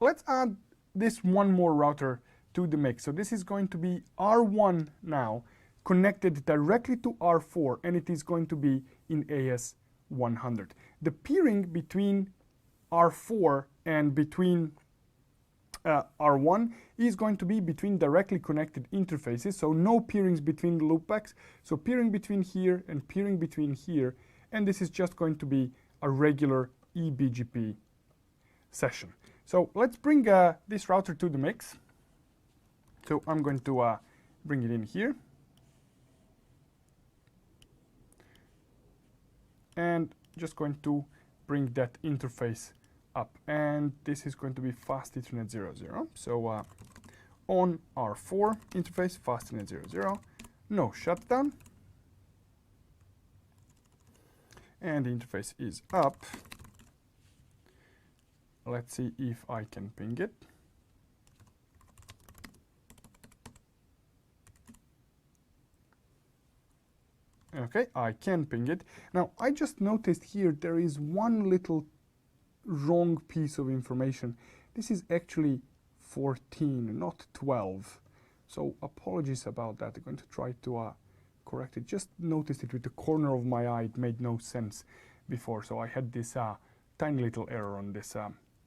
let's add this one more router to the mix. So this is going to be R1 now, connected directly to R4, and it is going to be in AS100. The peering between R4 and between R1 is going to be between directly connected interfaces, so no peerings between the loopbacks. So peering between here and peering between here, and this is just going to be a regular eBGP session. So let's bring this router to the mix. So I'm going to bring it in here. And just going to bring that interface up. And this is going to be fast Ethernet 00. So on R4 interface, fast Ethernet 00, no shutdown. And the interface is up. Let's see if I can ping it. Okay, I can ping it. Now, I just noticed here there is one little wrong piece of information. This is actually 14, not 12. So apologies about that. I'm going to try to correct it. Just noticed it with the corner of my eye. It made no sense before. So I had this tiny little error on this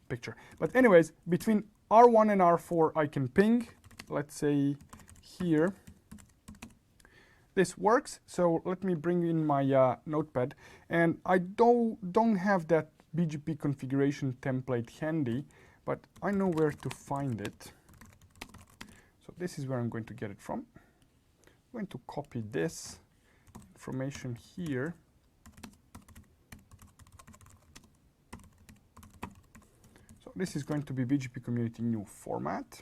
picture. But anyways, between R1 and R4, I can ping. Let's say here. This works, so let me bring in my notepad, and I don't have that BGP configuration template handy, but I know where to find it. So this is where I'm going to get it from. I'm going to copy this information here. So this is going to be BGP community new format.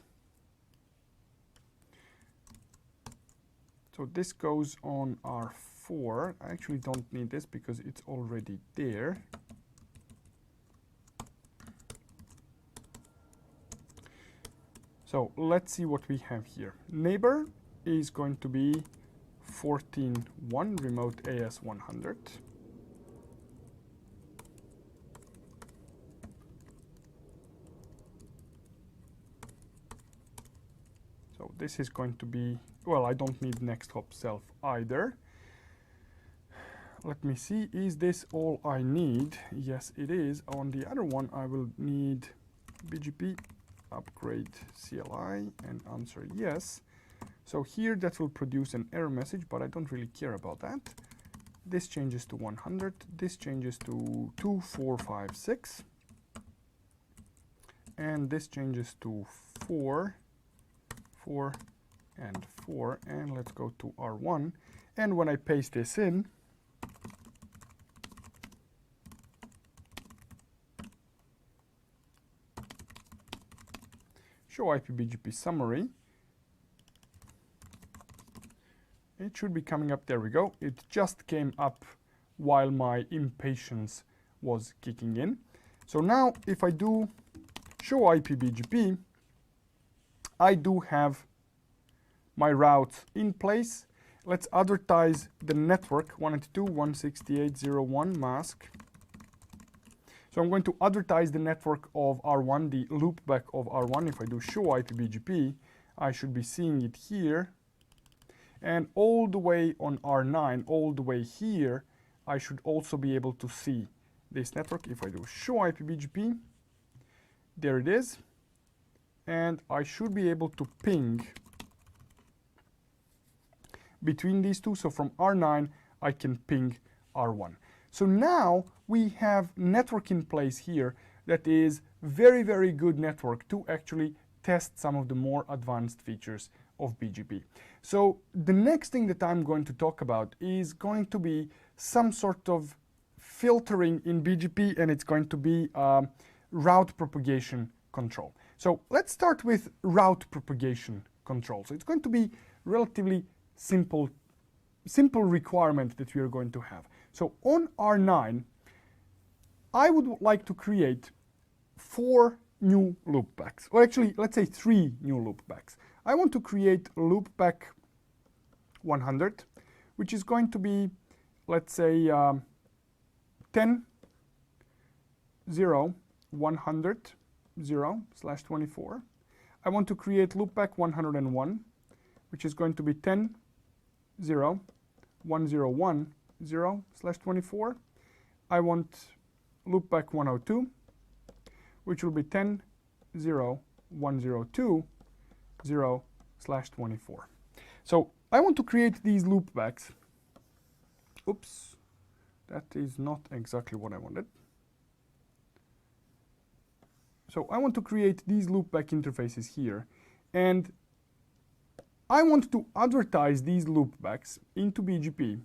So this goes on R4. I actually don't need this because it's already there. So let's see what we have here. Neighbor is going to be 14.1 remote AS100. So this is going to be, well, I don't need next hop self either. Let me see, is this all I need? Yes, it is. On the other one, I will need BGP upgrade CLI and answer yes. So here that will produce an error message, but I don't really care about that. This changes to 100. This changes to 2456. And this changes to 4, 4, and 4. And let's go to R1. And when I paste this in, show IPBGP summary, it should be coming up. There we go. It just came up while my impatience was kicking in. So now if I do show IPBGP, I do have my routes in place. Let's advertise the network 192.168.0.1 mask. So I'm going to advertise the network of R1, the loopback of R1. If I do show IPBGP, I should be seeing it here. And all the way on R9, all the way here, I should also be able to see this network. If I do show IPBGP, there it is. And I should be able to ping between these two. So from R9, I can ping R1. So now we have network in place here that is very, very good network to actually test some of the more advanced features of BGP. So the next thing that I'm going to talk about is going to be some sort of filtering in BGP, and it's going to be route propagation control. So let's start with route propagation control. So it's going to be relatively simple requirement that we are going to have. So on R9, I would like to create 4 new loopbacks, or actually, let's say 3 new loopbacks. I want to create loopback 100, which is going to be, let's say, 10, 0, 100, 0/24. I want to create loopback 101, which is going to be 10, 0, 101, 0/24. I want loopback 102, which will be 10, 0, 102, 0/24. So I want to create these loopbacks. Oops, that is not exactly what I wanted. So I want to create these loopback interfaces here, and I want to advertise these loopbacks into BGP.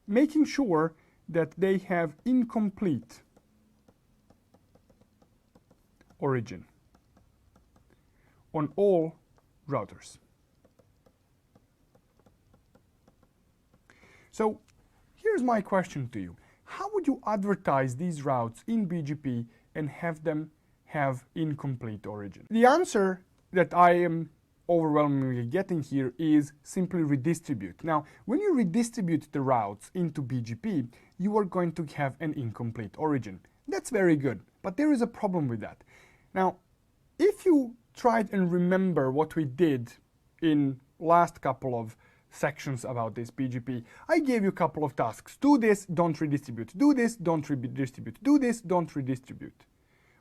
Making sure that they have incomplete origin on all routers. So here's my question to you. How would you advertise these routes in BGP and have them have incomplete origin? The answer that I am overwhelmingly getting here is simply redistribute. Now, when you redistribute the routes into BGP, you are going to have an incomplete origin. That's very good, but there is a problem with that. Now, if you tried and remember what we did in last couple of sections about this BGP, I gave you a couple of tasks. Do this, don't redistribute. Do this, don't redistribute. Do this, don't redistribute.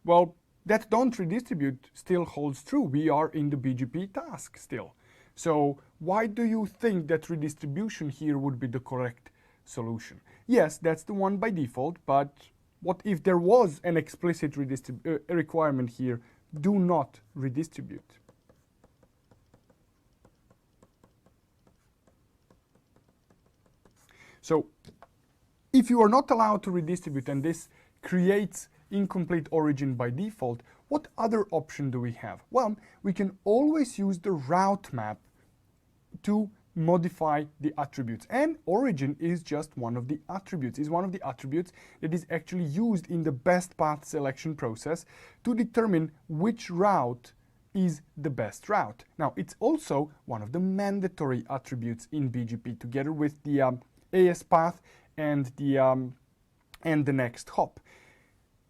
Well, that don't redistribute still holds true. We are in the BGP task still. So why do you think that redistribution here would be the correct solution? Yes, that's the one by default, but what if there was an explicit requirement here? Do not redistribute. So if you are not allowed to redistribute and this creates incomplete origin by default, what other option do we have? Well, we can always use the route map to modify the attributes, and origin is just one of the attributes, that is actually used in the best path selection process to determine which route is the best route. Now, it's also one of the mandatory attributes in BGP together with the AS path and the next hop.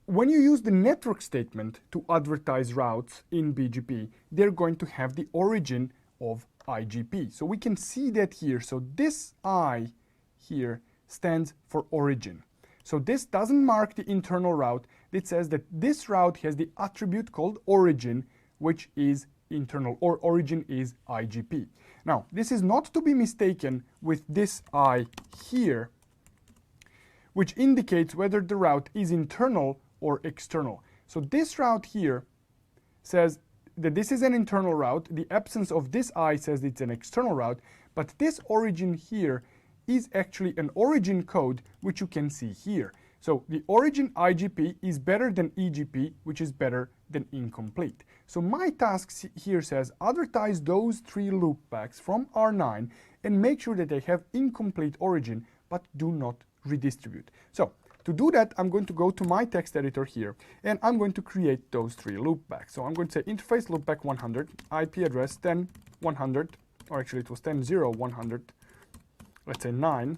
When you use the network statement to advertise routes in BGP, they're going to have the origin of IGP. So we can see that here. So this I here stands for origin. So this doesn't mark the internal route. It says that this route has the attribute called origin, which is internal, or origin is IGP. Now, this is not to be mistaken with this I here, which indicates whether the route is internal or external. So this route here says that this is an internal route. The absence of this I says it's an external route, but this origin here is actually an origin code, which you can see here. So the origin IGP is better than EGP, which is better than incomplete. So my task here says advertise those three loopbacks from R9 and make sure that they have incomplete origin, but do not redistribute. So to do that, I'm going to go to my text editor here, and I'm going to create those three loopbacks. So I'm going to say interface loopback 100, IP address 10.100, or actually it was 10.0.100, let's say 9.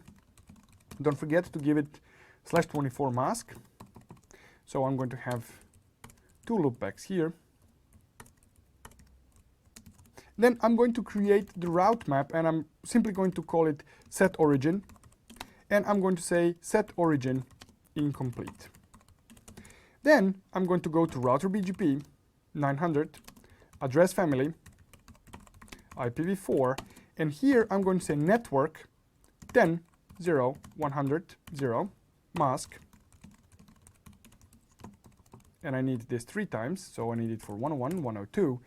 Don't forget to give it /24 mask. So I'm going to have two loopbacks here. Then I'm going to create the route map, and I'm simply going to call it set origin, and I'm going to say set origin incomplete. Then I'm going to go to router BGP 900 address family IPv4, and here I'm going to say network 10.0.100.0 mask, and I need this 3 times, so I need it for 101, 102.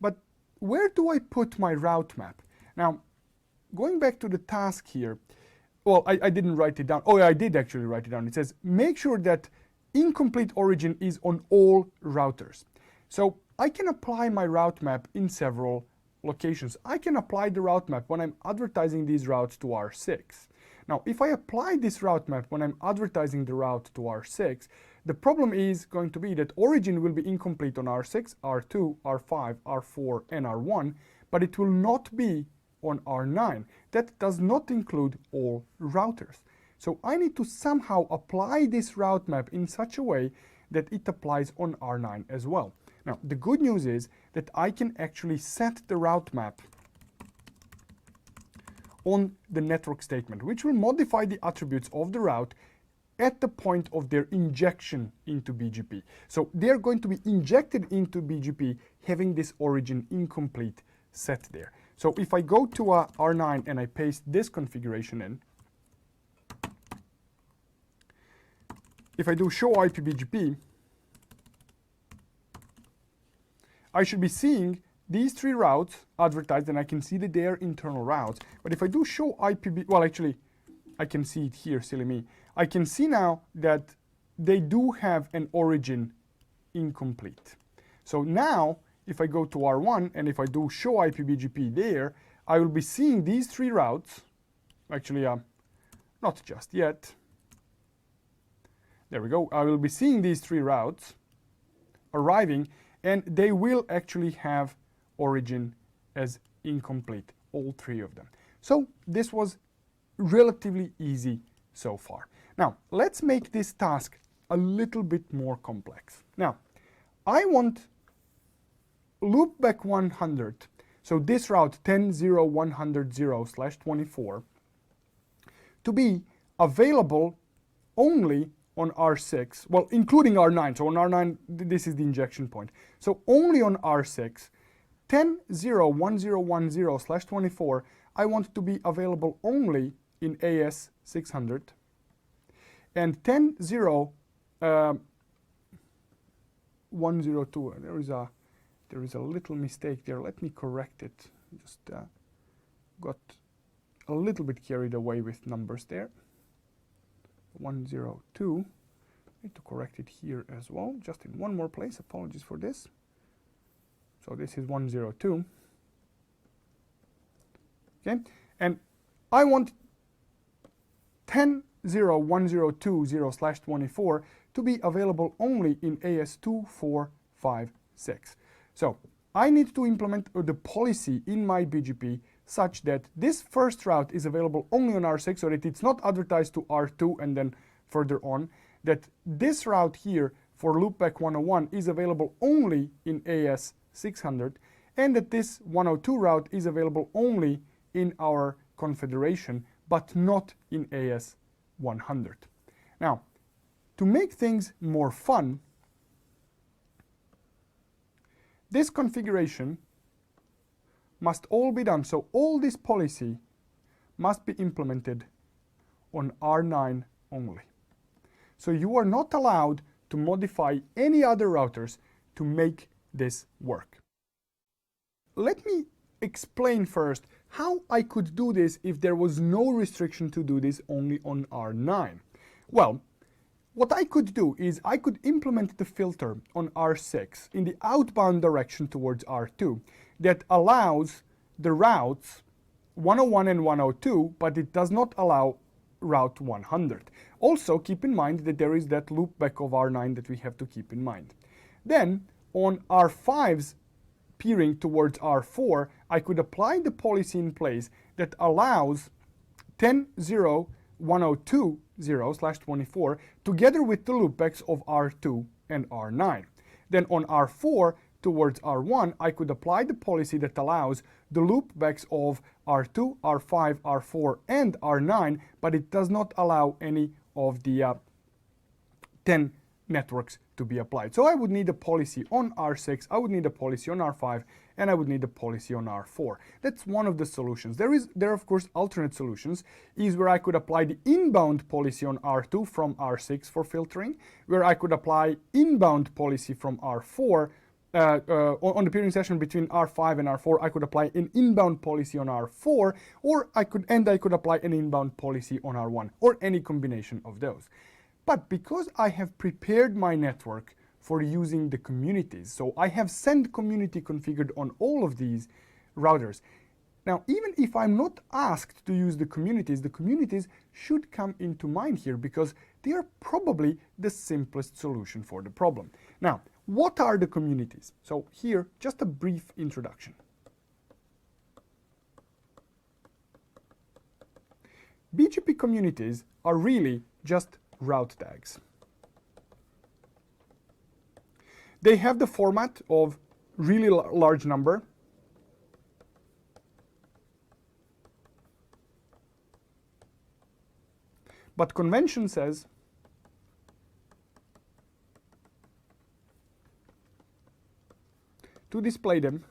But where do I put my route map? Now, going back to the task here, well, I didn't write it down. Oh, yeah, I did actually write it down. It says, make sure that incomplete origin is on all routers. So I can apply my route map in several locations. I can apply the route map when I'm advertising these routes to R6. Now, if I apply this route map when I'm advertising the route to R6, the problem is going to be that origin will be incomplete on R6, R2, R5, R4, and R1, but it will not be on R9. That does not include all routers. So I need to somehow apply this route map in such a way that it applies on R9 as well. Now, the good news is that I can actually set the route map on the network statement, which will modify the attributes of the route at the point of their injection into BGP. So they're going to be injected into BGP having this origin incomplete set there. So if I go to R9 and I paste this configuration in, if I do show IP BGP, I should be seeing these three routes advertised, and I can see that they are internal routes. But if I do show IP, well, actually, I can see it here, silly me. I can see now that they do have an origin incomplete. So now, if I go to R1 and if I do show IP BGP there, I will be seeing these three routes. Actually, not just yet. There we go. I will be seeing these three routes arriving, and they will actually have origin as incomplete, all three of them. So this was relatively easy so far. Now, let's make this task a little bit more complex. Now, I want loopback 100, so this route 10.0.100/24, to be available only on R6, well, including R9. So on R9, this is the injection point. So only on R6, 10.0.1010/24, I want to be available only in AS600, and 10.0.102. There is a little mistake there. Let me correct it. Just got a little bit carried away with numbers there. 102. Need to correct it here as well, just in one more place. Apologies for this. So this is 102. Okay, and I want 10.0.1020/24 to be available only in AS2456. So I need to implement the policy in my BGP such that this first route is available only on R6, so that it's not advertised to R2 and then further on, that this route here for loopback 101 is available only in AS600, and that this 102 route is available only in our confederation, but not in AS100. Now, to make things more fun, this configuration must all be done. So all this policy must be implemented on R9 only. So you are not allowed to modify any other routers to make this work. Let me explain first how I could do this if there was no restriction to do this only on R9. Well, what I could do is I could implement the filter on R6 in the outbound direction towards R2 that allows the routes 101 and 102, but it does not allow route 100. Also, keep in mind that there is that loopback of R9 that we have to keep in mind. Then, on R5's peering towards R4, I could apply the policy in place that allows 10.0.102/24 together with the loopbacks of R2 and R9. Then on R4 towards R1, I could apply the policy that allows the loopbacks of R2, R5, R4, and R9, but it does not allow any of the 10 networks to be applied. So I would need a policy on R6, I would need a policy on R5, and I would need a policy on R4. That's one of the solutions. There are of course alternate solutions, is where I could apply the inbound policy on R2 from R6 for filtering, where I could apply inbound policy from R4 on the peering session between R5 and R4. I could apply an inbound policy on R4, or I could apply an inbound policy on R1, or any combination of those. But because I have prepared my network for using the communities, so I have send community configured on all of these routers. Now, even if I'm not asked to use the communities should come into mind here because they are probably the simplest solution for the problem. Now, what are the communities? So here, just a brief introduction. BGP communities are really just route tags. They have the format of really large number, but convention says to display them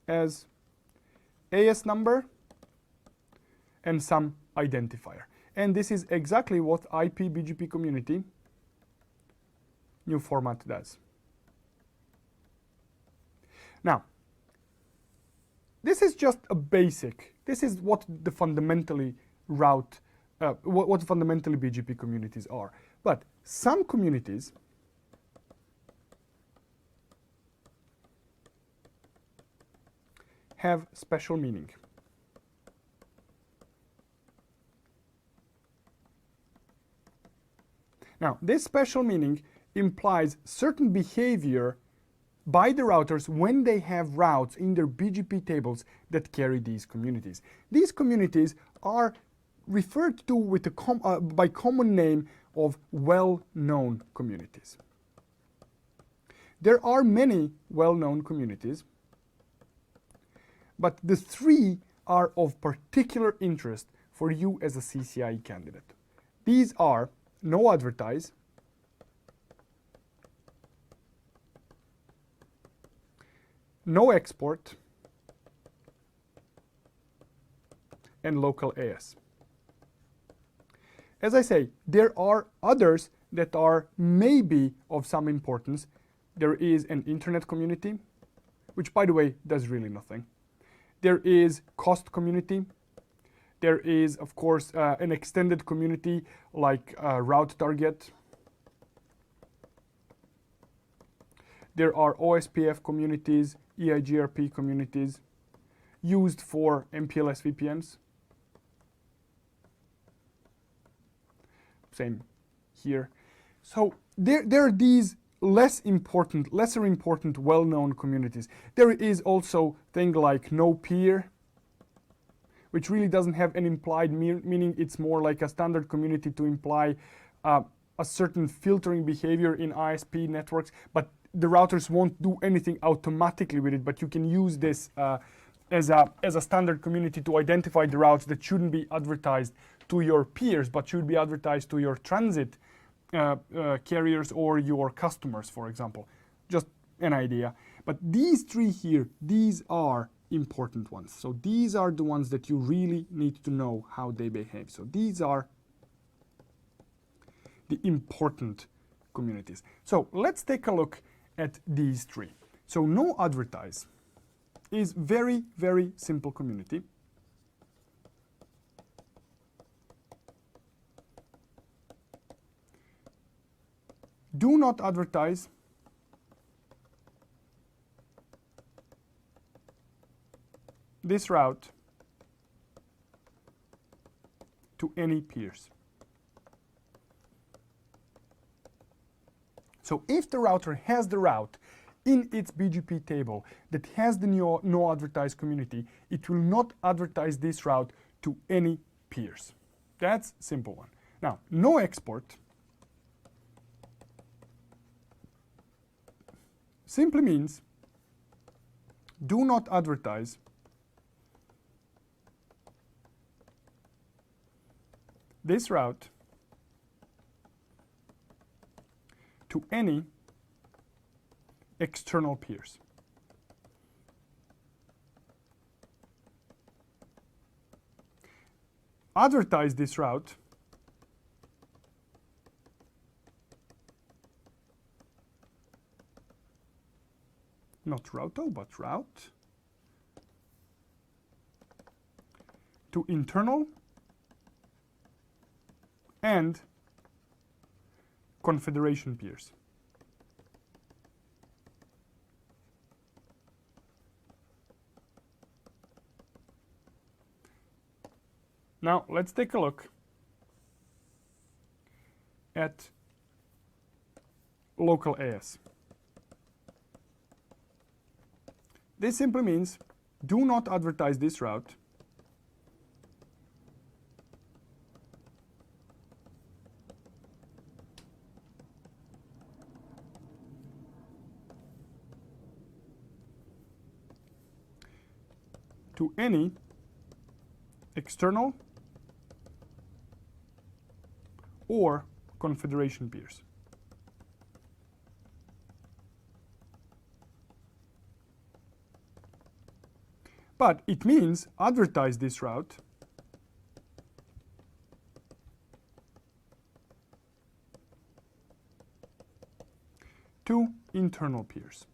as AS number and some identifier. And this is exactly what IP BGP community new format does. Now, this is just a basic. This is what the fundamentally what fundamentally BGP communities are. But some communities have special meaning. Now, this special meaning implies certain behavior by the routers when they have routes in their BGP tables that carry these communities. These communities are referred to with by common name of well-known communities. There are many well-known communities, but the three are of particular interest for you as a CCIE candidate. These are no advertise, no export, and local AS. As I say, there are others that are maybe of some importance. There is an internet community, which by the way does really nothing. There is cost community. There is, of course, an extended community like route target. There are OSPF communities, EIGRP communities used for MPLS VPNs. Same here. So there are these lesser important, well-known communities. There is also things like no peer, which really doesn't have an implied meaning. It's more like a standard community to imply a certain filtering behavior in ISP networks, but the routers won't do anything automatically with it, but you can use this as a standard community to identify the routes that shouldn't be advertised to your peers, but should be advertised to your transit carriers or your customers, for example. Just an idea. But these three here, these are important ones. So these are the ones that you really need to know how they behave. So these are the important communities. So let's take a look at these three. So no advertise is very, very simple community. Do not advertise this route to any peers. So if the router has the route in its BGP table that has the no advertise community, it will not advertise this route to any peers. That's a simple one. Now, no export simply means do not advertise this route to any external peers. Advertise this route not routo, but route to internal and confederation peers. Now let's take a look at local AS. This simply means do not advertise this route to any external or confederation peers. But it means advertise this route to internal peers.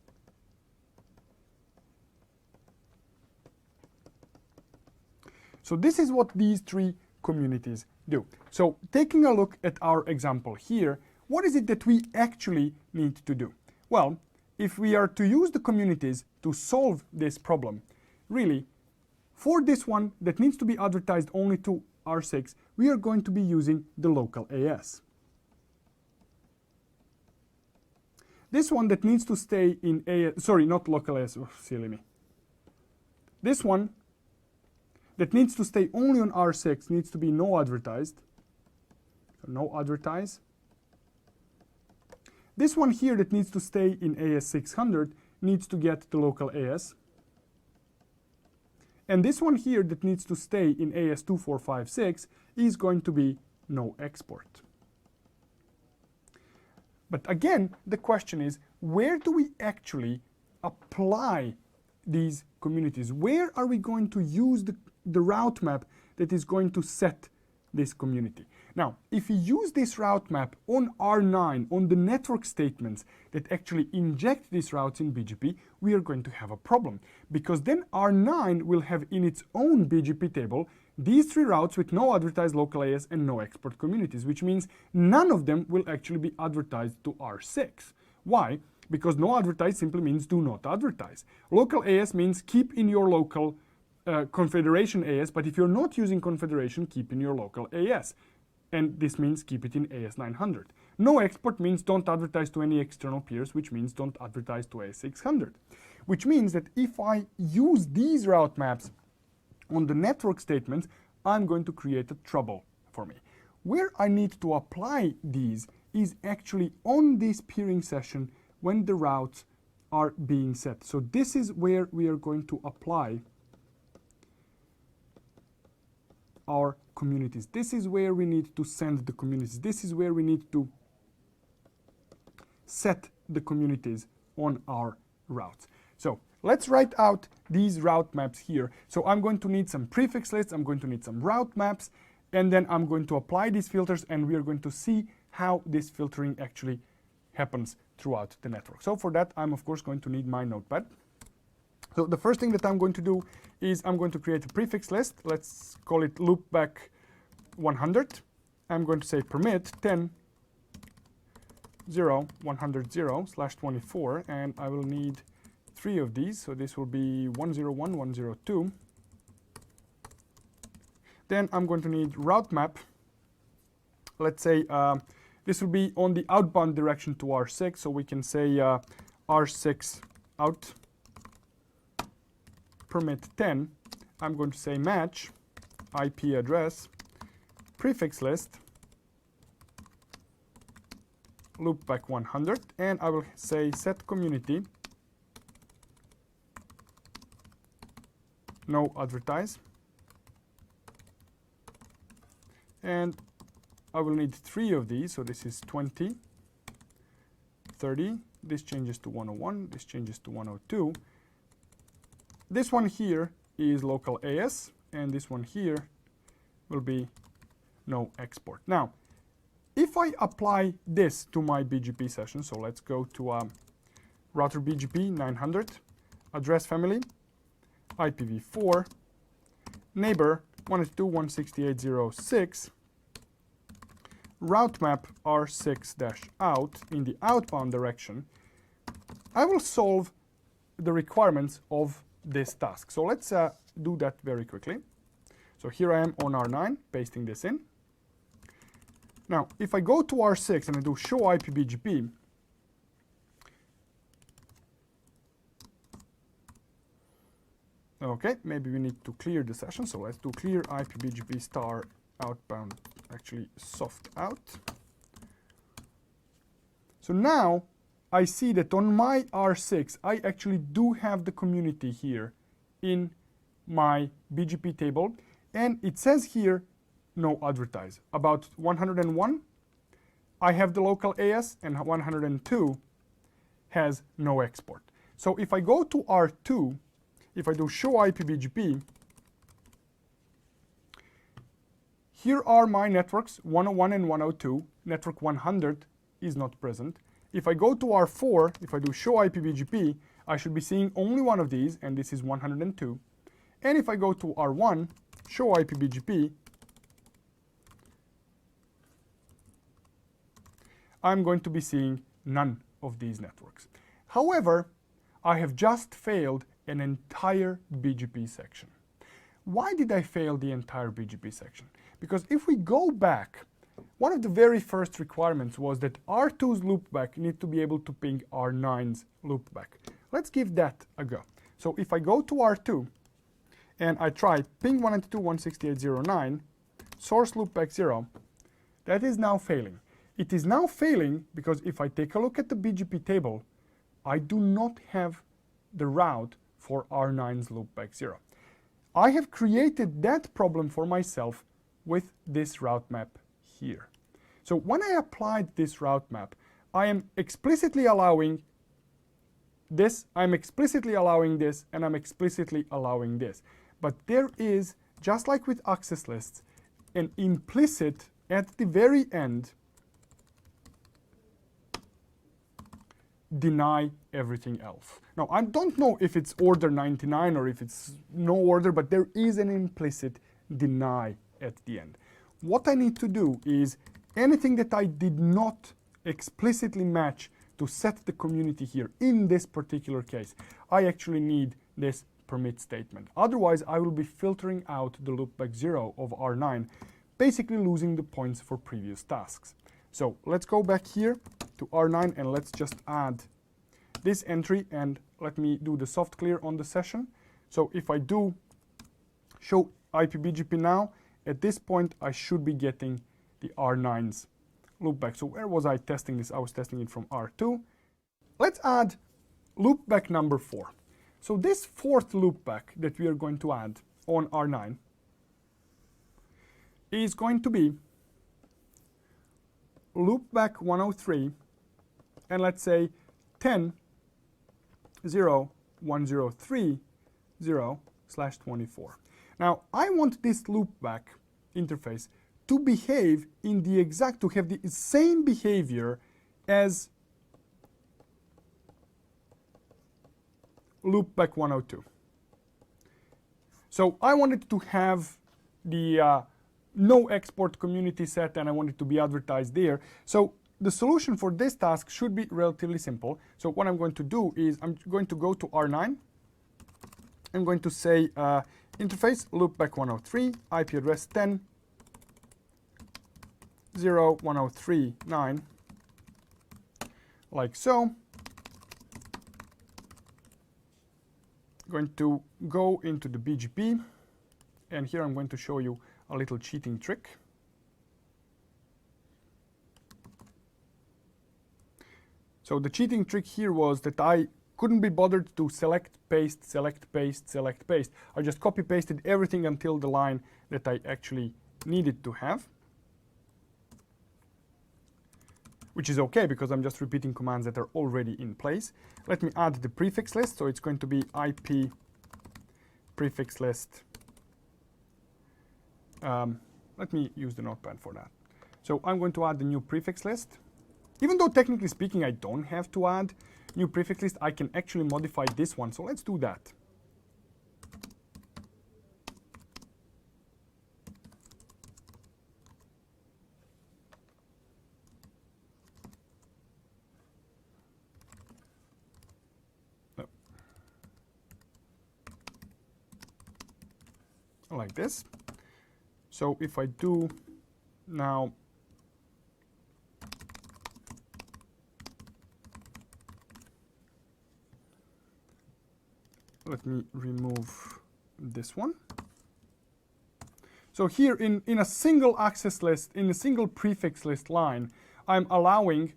So this is what these three communities do. So taking a look at our example here, what is it that we actually need to do? Well, if we are to use the communities to solve this problem, really, for this one that needs to be advertised only to R6, we are going to be using the local AS. This one that needs to stay in AS, sorry, not local AS, oh, silly me. This one that needs to stay only on R6 needs to be no advertised. So no advertise. This one here that needs to stay in AS600 needs to get the local AS. And this one here that needs to stay in AS2456 is going to be no export. But again, the question is, where do we actually apply these communities? Where are we going to use the route map that is going to set this community? Now, if we use this route map on R9, on the network statements that actually inject these routes in BGP, we are going to have a problem, because then R9 will have in its own BGP table these three routes with no advertised local AS and no export communities, which means none of them will actually be advertised to R6. Why? Because no advertise simply means do not advertise. Local AS means keep in your local confederation AS, but if you're not using confederation, keep in your local AS. And this means keep it in AS900. No export means don't advertise to any external peers, which means don't advertise to AS600. Which means that if I use these route maps on the network statements, I'm going to create a trouble for me. Where I need to apply these is actually on this peering session when the routes are being set. So this is where we are going to apply our communities. This is where we need to send the communities. This is where we need to set the communities on our routes. So let's write out these route maps here. So I'm going to need some prefix lists, I'm going to need some route maps, and then I'm going to apply these filters, and we are going to see how this filtering actually happens throughout the network. So for that, I'm of course going to need my notepad. So the first thing that I'm going to do is I'm going to create a prefix list. Let's call it loopback 100. I'm going to say permit 10 0 100 0 /24, and I will need 3 of these. So this will be 101 102. Then I'm going to need route map. Let's say this will be on the outbound direction to R6, so we can say R6 out permit 10. I'm going to say match IP address prefix list loopback 100, and I will say set community no advertise, and I will need 3 of these. So this is 20 30, this changes to 101, this changes to 102. This one here is local AS, and this one here will be no export. Now, if I apply this to my BGP session, so let's go to router BGP 900, address family, IPv4, neighbor 192.168.0.6, route map R6-out in the outbound direction, I will solve the requirements of this task. So let's do that very quickly. So here I am on R9, pasting this in. Now, if I go to R6 and I do show IPBGP, Okay, maybe we need to clear the session, so let's do clear IPBGP star outbound, actually soft out. So now I see that on my R6, I actually do have the community here in my BGP table, and it says here no advertise. About 101, I have the local AS, and 102 has no export. So if I go to R2, if I do show IPBGP, here are my networks, 101 and 102. Network 100 is not present. If I go to R4, if I do show IPBGP, I should be seeing only one of these, and this is 102. And if I go to R1, show IPBGP, I'm going to be seeing none of these networks. However, I have just failed an entire BGP section. Why did I fail the entire BGP section? Because if we go back, one of the very first requirements was that R2's loopback need to be able to ping R9's loopback. Let's give that a go. So if I go to R2 and I try ping 192.168.0.9, source loopback 0, that is now failing. It is now failing because if I take a look at the BGP table, I do not have the route for R9's loopback 0. I have created that problem for myself with this route map here. So when I applied this route map, I am explicitly allowing this, I'm explicitly allowing this, and I'm explicitly allowing this. But there is, just like with access lists, an implicit at the very end deny everything else. Now, I don't know if it's order 99 or if it's no order, but there is an implicit deny at the end. What I need to do is anything that I did not explicitly match to set the community here in this particular case, I actually need this permit statement. Otherwise, I will be filtering out the loopback 0 of R9, basically losing the points for previous tasks. So let's go back here to R9 and let's just add this entry, and let me do the soft clear on the session. So if I do show IPBGP now, at this point I should be getting the R9's loopback. So where was I testing this? I was testing it from R2. Let's add loopback number 4. So this fourth loopback that we are going to add on R9 is going to be loopback 103, and let's say 10.0.103.0/24. Now I want this loopback interface to behave in the exact, to have the same behavior as loopback 102. So I wanted to have the no export community set, and I want it to be advertised there. So the solution for this task should be relatively simple. So what I'm going to do is I'm going to go to R9. I'm going to say interface loopback 103, IP address 10.0.103.9, like so. Going to go into the BGP, and here I'm going to show you a little cheating trick. So the cheating trick here was that I couldn't be bothered to select, paste, select, paste, select, paste. I just copy pasted everything until the line that I actually needed to have, which is okay because I'm just repeating commands that are already in place. Let me add the prefix list. So it's going to be IP prefix list. Let me use the notepad for that. So I'm going to add the new prefix list. Even though technically speaking I don't have to add new prefix list, I can actually modify this one. So let's do that. Like this. So if I do now let me remove this one. So here in a single access list, in a single prefix list line, I'm allowing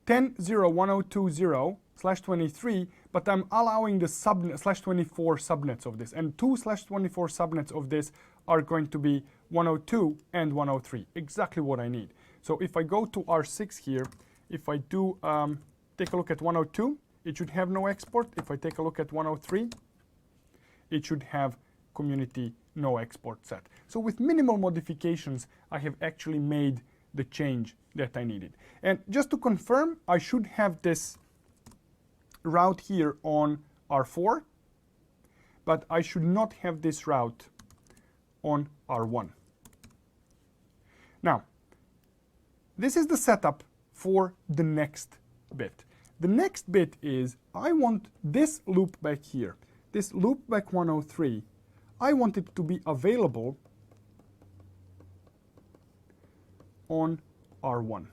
10.0.1020/23, but I'm allowing the subnet /24 subnets of this, and 2/24 subnets of this are going to be 102 and 103, exactly what I need. So if I go to R6 here, if I do take a look at 102, it should have no export. If I take a look at 103, it should have community no export set. So with minimal modifications, I have actually made the change that I needed. And just to confirm, I should have this route here on R4, but I should not have this route on R1. Now, this is the setup for the next bit. The next bit is I want this loopback here, this loopback 103, I want it to be available on R1.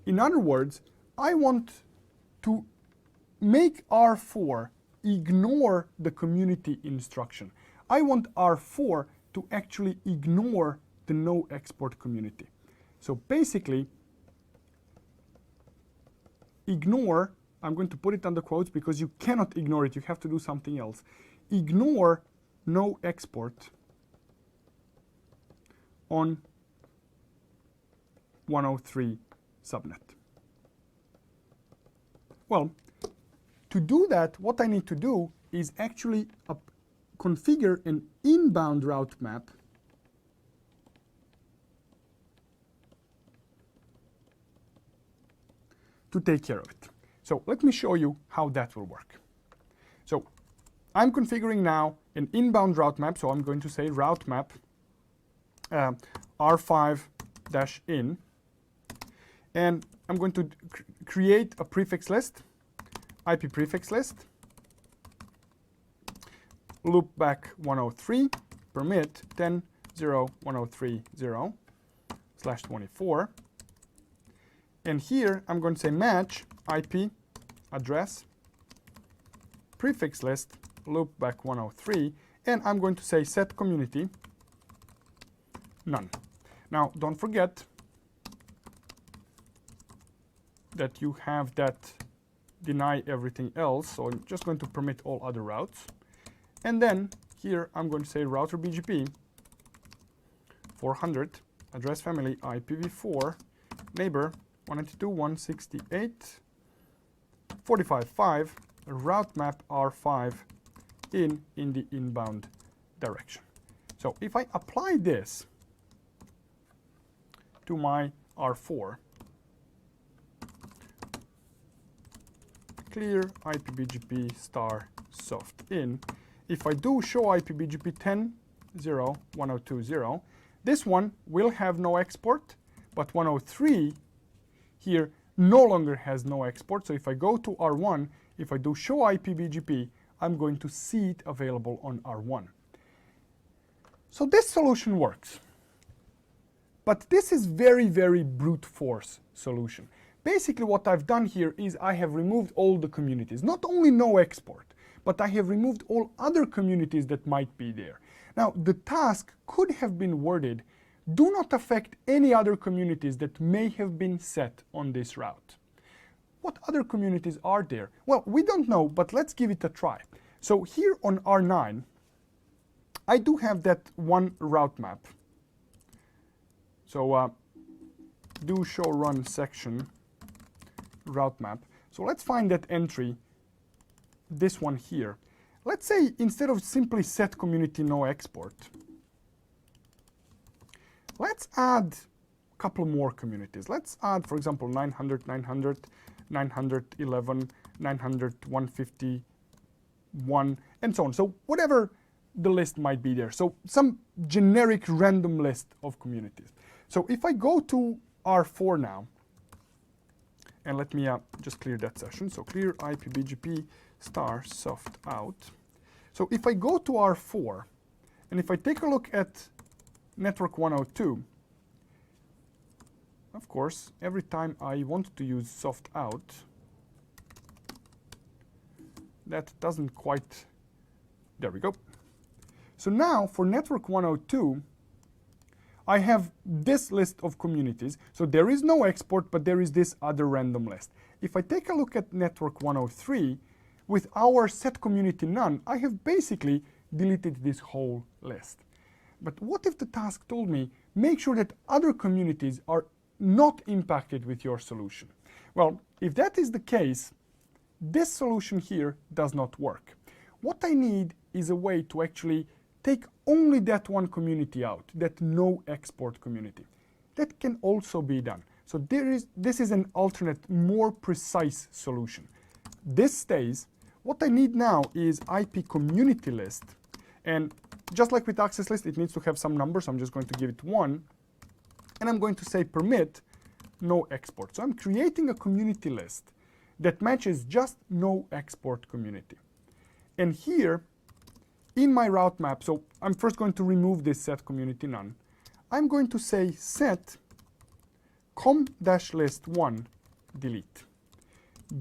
In other words, I want to make R4 ignore the community instruction. I want R4 to actually ignore the no export community. So basically, ignore, I'm going to put it under quotes because you cannot ignore it, you have to do something else. Ignore no export on 103 subnet. Well, to do that, what I need to do is actually configure an inbound route map to take care of it. So let me show you how that will work. So I'm configuring now an inbound route map, so I'm going to say route map R5-in, and I'm going to create a prefix list, IP prefix list, loopback 103, permit 10.0.1030/24, and here I'm going to say match IP address prefix list loopback 103, and I'm going to say set community none. Now don't forget that you have that deny everything else, so I'm just going to permit all other routes, and then here I'm going to say router BGP 400 address family IPv4 neighbor 192.168.45.5 route map R5 in the inbound direction. So if I apply this to my R4, clear IPBGP star soft in, if I do show IPBGP 10.0.1020, this one will have no export, but 103 here no longer has no export. So if I go to R1, if I do show IPBGP, I'm going to see it available on R1. So this solution works. But this is very, very brute force solution. Basically what I've done here is I have removed all the communities. Not only no export, but I have removed all other communities that might be there. Now the task could have been worded, do not affect any other communities that may have been set on this route. What other communities are there? Well, we don't know, but let's give it a try. So here on R9, I do have that one route map. So do show run section route map. So let's find that entry, this one here. Let's say instead of simply set community no export, let's add a couple more communities. Let's add, for example, 900, 900, 911, 900, 151, and so on. So whatever the list might be there. So some generic random list of communities. So if I go to R4 now, and let me just clear that session. So clear IPBGP star soft out. So if I go to R4, and if I take a look at network 102, of course, every time I want to use soft out, that doesn't quite There we go. So now for network 102, I have this list of communities. So there is no export, but there is this other random list. If I take a look at network 103, with our set community none, I have basically deleted this whole list. But what if the task told me, make sure that other communities are not impacted with your solution? Well, if that is the case, this solution here does not work. What I need is a way to actually take only that one community out, that no export community. That can also be done. So this is an alternate, more precise solution. This stays. What I need now is IP community list. And just like with access list, it needs to have some numbers. So I'm just going to give it 1. And I'm going to say permit no export. So I'm creating a community list that matches just no export community. And here, in my route map, so I'm first going to remove this set community none. I'm going to say set com-list1 delete.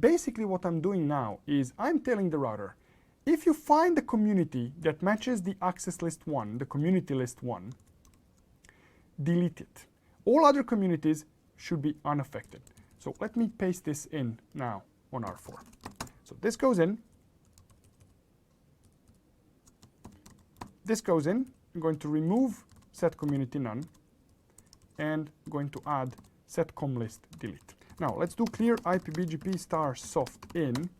Basically what I'm doing now is I'm telling the router, if you find a community that matches the access list 1, the community list 1, delete it. All other communities should be unaffected. So let me paste this in now on R4. So this goes in. This goes in. I'm going to remove set community none and I'm going to add set com list delete. Now let's do clear IPBGP star soft in,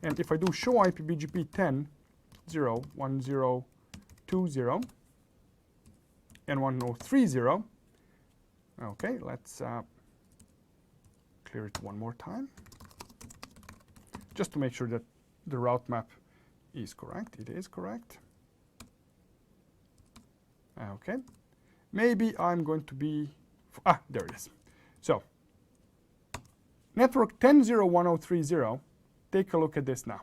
and if I do show IPBGP 10 0 1 0 2 0 and 1030, okay, let's clear it one more time just to make sure that the route map is correct. It is correct. Okay, maybe I'm going to be, there it is. So network 10.0.1030, take a look at this now.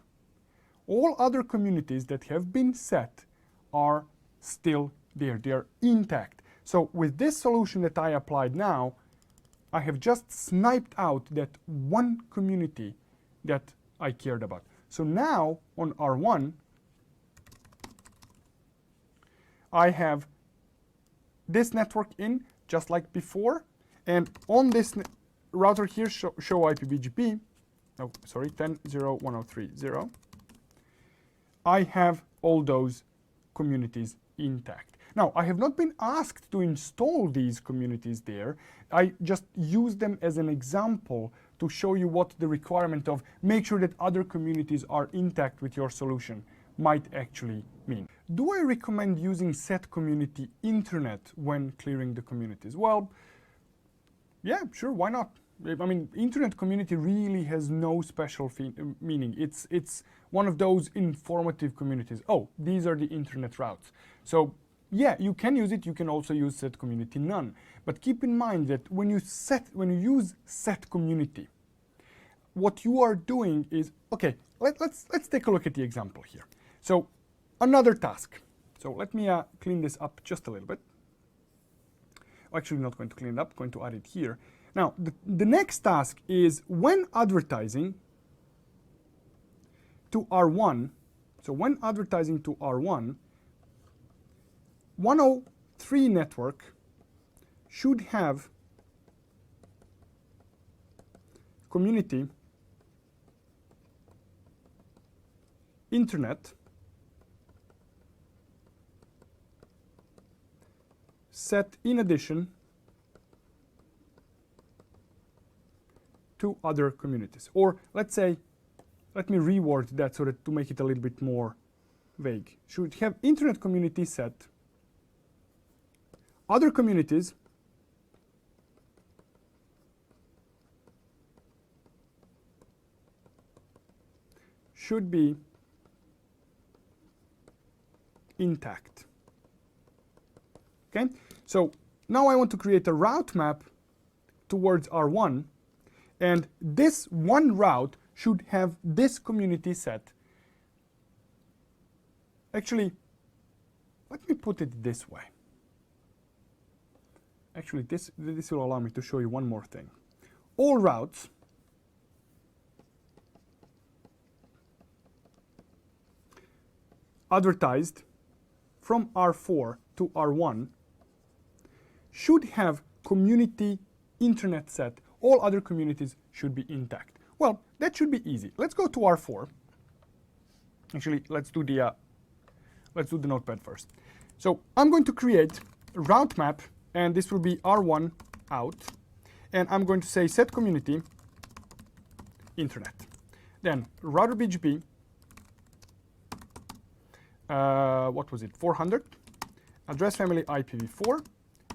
All other communities that have been set are still there. They are intact. So with this solution that I applied now, I have just sniped out that one community that I cared about. So now on R1, I have this network in just like before, and on this router here, show IPBGP, oh, sorry, 10.0.1030, I have all those communities intact. Now, I have not been asked to install these communities there. I just use them as an example to show you what the requirement of make sure that other communities are intact with your solution might actually mean. Do I recommend using set community internet when clearing the communities? Well, yeah, sure, why not? I mean, internet community really has no special meaning. It's one of those informative communities. Oh, these are the internet routes. So yeah, you can use it. You can also use set community none. But keep in mind that when you use set community, what you are doing is, okay, let's take a look at the example here. So another task. So let me clean this up just a little bit. Actually, not going to clean it up, going to add it here. Now, the next task is when advertising to R1, so when advertising to R1, 103 network should have community internet set in addition to other communities. Or let's say, let me reword that so that to make it a little bit more vague. Should have internet community set, other communities should be intact. Okay, so now I want to create a route map towards R1, and this one route should have this community set. Actually, let me put it this way. Actually, this will allow me to show you one more thing. All routes advertised from R4 to R1 should have community internet set. All other communities should be intact. Well, that should be easy. Let's go to R4. Actually, let's do the notepad first. So I'm going to create a route map, and this will be R1 out, and I'm going to say set community internet. Then router BGP, what was it, 400, address family IPv4,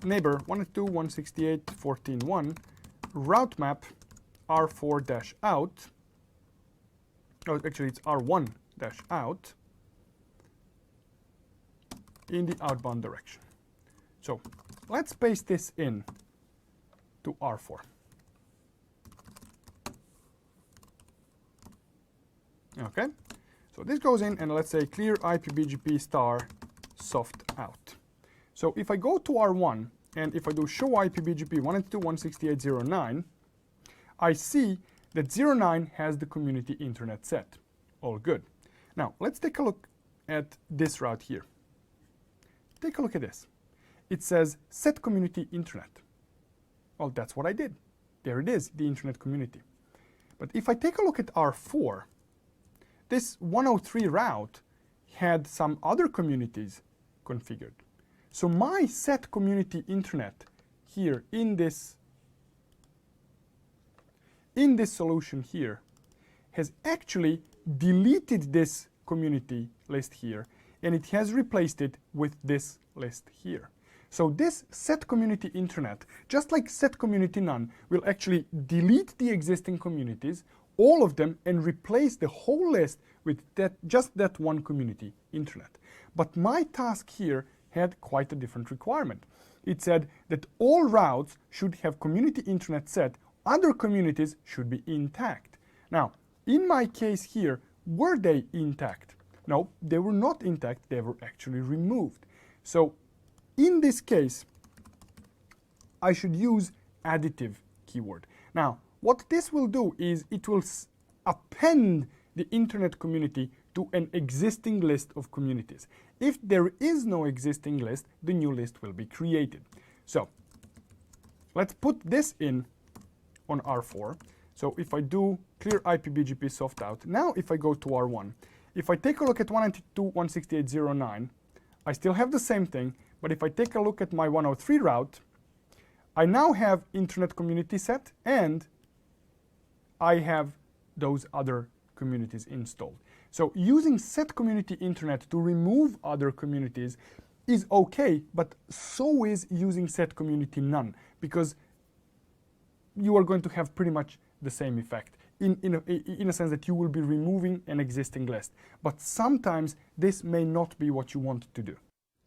neighbor 192.168.14.1, route map R4-out, oh, actually it's R1-out in the outbound direction. So let's paste this in to R4. Okay, so this goes in, and let's say clear IPBGP star soft out. So if I go to R1 and if I do show IPBGP 192.168.0.9, I see that 0.9 has the community internet set. All good. Now let's take a look at this route here. Take a look at this. It says set community internet. Well, that's what I did. There it is, the internet community. But if I take a look at R4, this 103 route had some other communities configured. So my set community internet here in this solution here has actually deleted this community list here, and it has replaced it with this list here. So this set community internet, just like set community none, will actually delete the existing communities, all of them, and replace the whole list with just that one community internet. But my task here had quite a different requirement. It said that all routes should have community internet set, other communities should be intact. Now, in my case here, were they intact? No, they were not intact, they were actually removed. So in this case, I should use additive keyword. Now, what this will do is it will append the internet community to an existing list of communities. If there is no existing list, the new list will be created. So let's put this in on R4. So if I do clear IPBGP soft out, now if I go to R1, if I take a look at 192.168.0.9, I still have the same thing, but if I take a look at my 103 route, I now have internet community set, and I have those other communities installed. So using set community internet to remove other communities is okay, but so is using set community none, because you are going to have pretty much the same effect in a sense that you will be removing an existing list. But sometimes this may not be what you want to do.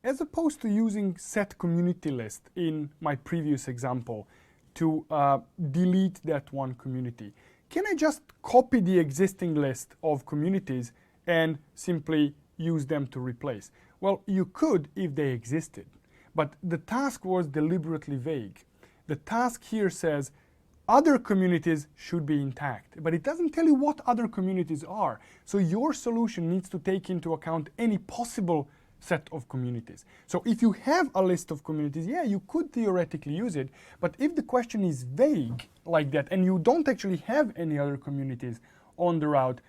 As opposed to using set community list in my previous example to delete that one community, can I just copy the existing list of communities and simply use them to replace? Well, you could if they existed, but the task was deliberately vague. The task here says other communities should be intact, but it doesn't tell you what other communities are. So your solution needs to take into account any possible set of communities. So if you have a list of communities, yeah, you could theoretically use it, but if the question is vague like that and you don't actually have any other communities on the route,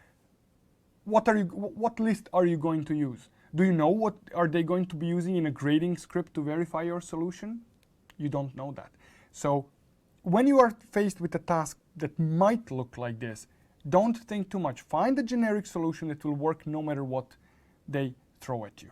what list are you going to use? Do you know what are they going to be using in a grading script to verify your solution? You don't know that. So when you are faced with a task that might look like this, don't think too much. Find a generic solution that will work no matter what they throw at you.